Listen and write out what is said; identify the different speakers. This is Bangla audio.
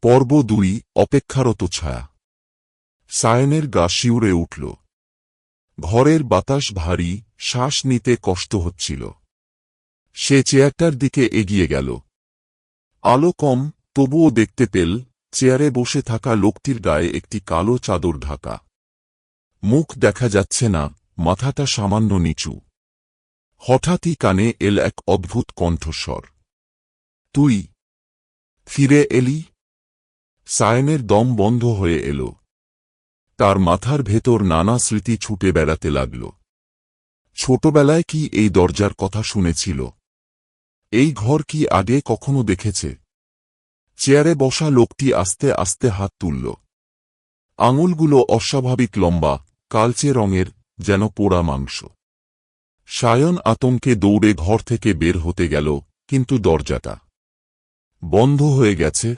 Speaker 1: পর্ব ২ অপেক্ষারত ছায়া। সায়নের গা শিউরে উঠল। ঘরের বাতাস ভারী, শ্বাস নিতে কষ্ট হচ্ছিল। সে চেয়ারটার দিকে এগিয়ে গেল। আলো কম, তবুও দেখতে পেল চেয়ারে বসে থাকা লোকটির গায়ে একটি কালো চাদর ঢাকা। মুখ দেখা যাচ্ছে না, মাথাটা সামান্য নিচু। হঠাৎই কানে এল এক অদ্ভুত কণ্ঠস্বর। তুই ফিরে এলি? সায়নের দম বন্ধ হয়ে এল। তার মাথার ভেতর নানা স্মৃতি ছুটে বেড়াতে লাগল। ছোটবেলায় কি এই দরজার কথা শুনেছিল? এই ঘর কি আগে কখনো দেখেছে? চেয়ারে বসা লোকটি আস্তে আস্তে হাত তুলল। আঙুলগুলো অস্বাভাবিক লম্বা, কালচে রঙের, যেন পোড়া মাংস। সায়ন আতঙ্কে দৌড়ে ঘর থেকে বের হতে গেল, কিন্তু দরজাটা বন্ধ হয়ে গেছে।